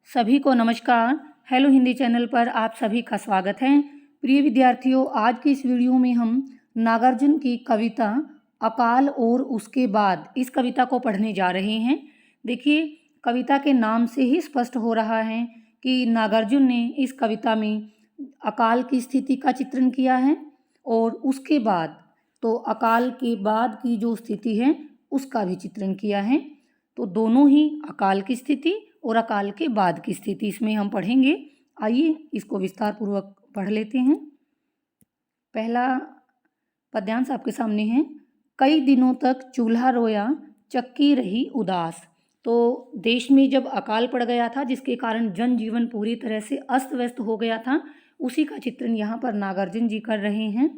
सभी को नमस्कार। हेलो हिंदी चैनल पर आप सभी का स्वागत है। प्रिय विद्यार्थियों, आज की इस वीडियो में हम नागार्जुन की कविता अकाल और उसके बाद इस कविता को पढ़ने जा रहे हैं। देखिए, कविता के नाम से ही स्पष्ट हो रहा है कि नागार्जुन ने इस कविता में अकाल की स्थिति का चित्रण किया है और उसके बाद तो अकाल के बाद की जो स्थिति है उसका भी चित्रण किया है। तो दोनों ही अकाल की स्थिति और अकाल के बाद की स्थिति इसमें हम पढ़ेंगे। आइए इसको विस्तार पूर्वक पढ़ लेते हैं। पहला पद्यांश आपके सामने है। कई दिनों तक चूल्हा रोया, चक्की रही उदास। तो देश में जब अकाल पड़ गया था जिसके कारण जनजीवन पूरी तरह से अस्त व्यस्त हो गया था, उसी का चित्रण यहाँ पर नागार्जुन जी कर रहे हैं।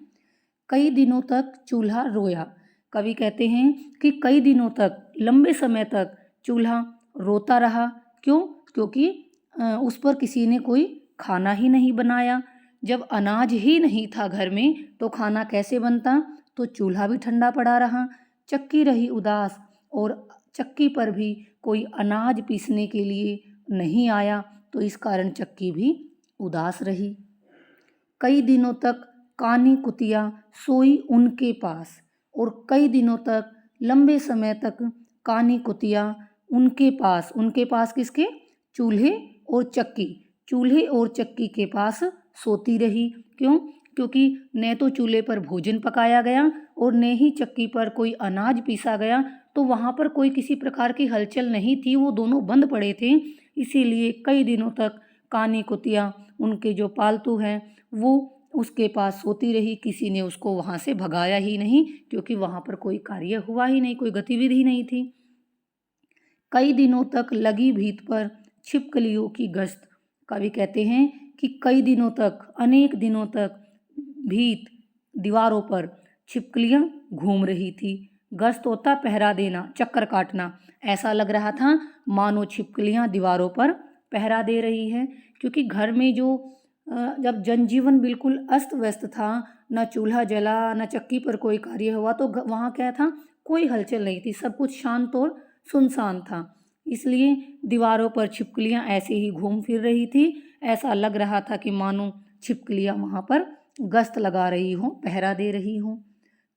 कई दिनों तक चूल्हा रोया। कवि कहते हैं कि कई दिनों तक, लंबे समय तक चूल्हा रोता रहा। क्यों? क्योंकि उस पर किसी ने कोई खाना ही नहीं बनाया। जब अनाज ही नहीं था घर में तो खाना कैसे बनता? तो चूल्हा भी ठंडा पड़ा रहा। चक्की रही उदास, और चक्की पर भी कोई अनाज पीसने के लिए नहीं आया, तो इस कारण चक्की भी उदास रही। कई दिनों तक कानी कुतिया सोई उनके पास, और कई दिनों तक, लंबे समय तक कानी कुतिया उनके पास किसके? चूल्हे और चक्की के पास सोती रही। क्यों? क्योंकि न तो चूल्हे पर भोजन पकाया गया और न ही चक्की पर कोई अनाज पीसा गया, तो वहाँ पर कोई किसी प्रकार की हलचल नहीं थी, वो दोनों बंद पड़े थे। इसीलिए कई दिनों तक कानी कुतिया, उनके जो पालतू हैं, वो उसके पास सोती रही। किसी ने उसको वहाँ से भगाया ही नहीं, क्योंकि वहाँ पर कोई कार्य हुआ ही नहीं, कोई गतिविधि नहीं थी। कई दिनों तक लगी भीत पर छिपकलियों की गश्त। कवि कहते हैं कि कई दिनों तक, अनेक दिनों तक भीत, दीवारों पर छिपकलियां घूम रही थी। गश्त होता पहरा देना, चक्कर काटना। ऐसा लग रहा था मानो छिपकलियां दीवारों पर पहरा दे रही हैं, क्योंकि घर में जब जनजीवन बिल्कुल अस्त व्यस्त था, न चूल्हा जला न चक्की पर कोई कार्य हुआ, तो वहाँ क्या था? कोई हलचल नहीं थी, सब कुछ शांत और सुनसान था। इसलिए दीवारों पर छिपकलियां ऐसे ही घूम फिर रही थी। ऐसा लग रहा था कि मानो छिपकलियां वहाँ पर गश्त लगा रही हों, पहरा दे रही हों।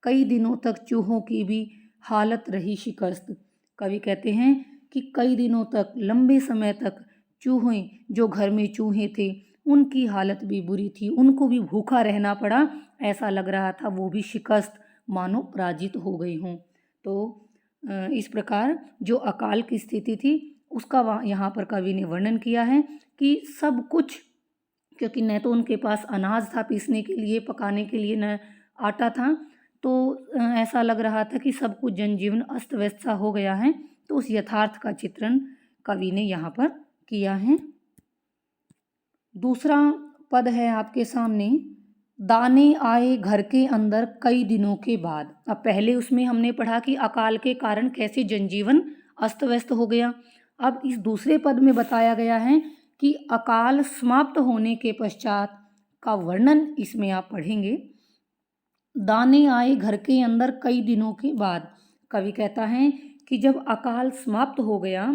कई दिनों तक चूहों की भी हालत रही शिकस्त। कवि कहते हैं कि कई दिनों तक, लंबे समय तक चूहे, जो घर में चूहे थे, उनकी हालत भी बुरी थी। उनको भी भूखा रहना पड़ा। ऐसा लग रहा था वो भी शिकस्त, मानो पराजित हो गई हों। तो इस प्रकार जो अकाल की स्थिति थी उसका यहाँ पर कवि ने वर्णन किया है कि सब कुछ, क्योंकि न तो उनके पास अनाज था पीसने के लिए, पकाने के लिए, न आटा था, तो ऐसा लग रहा था कि सब कुछ जनजीवन अस्त व्यस्त सा हो गया है। तो उस यथार्थ का चित्रण कवि ने यहाँ पर किया है। दूसरा पद है आपके सामने। दाने आए घर के अंदर कई दिनों के बाद। अब पहले उसमें हमने पढ़ा कि अकाल के कारण कैसे जनजीवन अस्त व्यस्त हो गया। अब इस दूसरे पद में बताया गया है कि अकाल समाप्त होने के पश्चात का वर्णन इसमें आप पढ़ेंगे। दाने आए घर के अंदर कई दिनों के बाद। कवि कहता है कि जब अकाल समाप्त हो गया,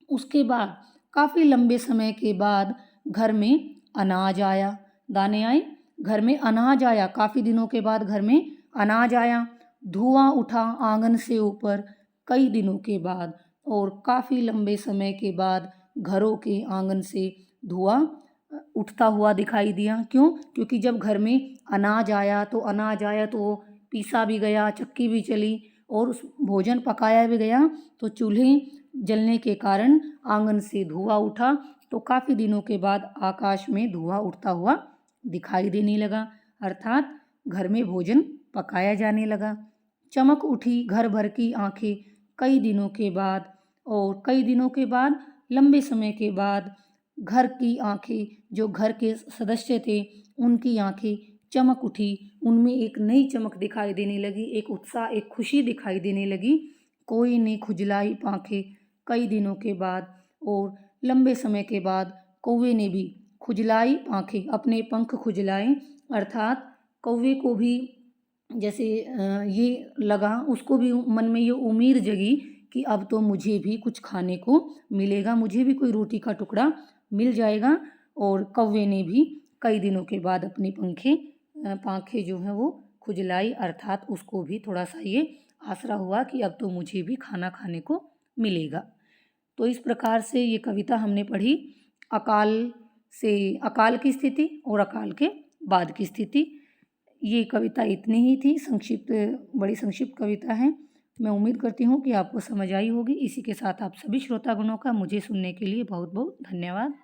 उसके बाद काफ़ी लंबे समय के बाद घर में अनाज आया। दाने आए, घर में अनाज आया। काफ़ी दिनों के बाद घर में अनाज आया। धुआं उठा आंगन से ऊपर कई दिनों के बाद, और काफ़ी लंबे समय के बाद घरों के आंगन से धुआं उठता हुआ दिखाई दिया। क्यों? क्योंकि जब घर में अनाज आया तो पीसा भी गया, चक्की भी चली और उस भोजन पकाया भी गया, तो चूल्हे जलने के कारण आंगन से धुआं उठा। तो काफ़ी दिनों के बाद आकाश में धुआं उठता हुआ दिखाई देने लगा, अर्थात घर में भोजन पकाया जाने लगा। चमक उठी घर भर की आंखें कई दिनों के बाद, और कई दिनों के बाद, लंबे समय के बाद घर की आंखें, जो घर के सदस्य थे उनकी आंखें चमक उठी। उनमें एक नई चमक दिखाई देने लगी, एक उत्साह, एक खुशी दिखाई देने लगी। कोई ने खुजलाई आंखें कई दिनों के बाद, और लंबे समय के बाद कौवे ने भी खुजलाई आंखें, अपने पंख खुजलाए, अर्थात कौवे को भी जैसे ये लगा, उसको भी मन में ये उम्मीद जगी कि अब तो मुझे भी कुछ खाने को मिलेगा, मुझे भी कोई रोटी का टुकड़ा मिल जाएगा। और कौवे ने भी कई दिनों के बाद अपनी पाँखें जो हैं वो खुजलाई, अर्थात उसको भी थोड़ा सा ये आसरा हुआ कि अब तो मुझे भी खाना खाने को मिलेगा। तो इस प्रकार से ये कविता हमने पढ़ी, अकाल की स्थिति और अकाल के बाद की स्थिति। ये कविता इतनी ही थी, बड़ी संक्षिप्त कविता है। मैं उम्मीद करती हूँ कि आपको समझ आई होगी। इसी के साथ आप सभी श्रोतागणों का मुझे सुनने के लिए बहुत बहुत धन्यवाद।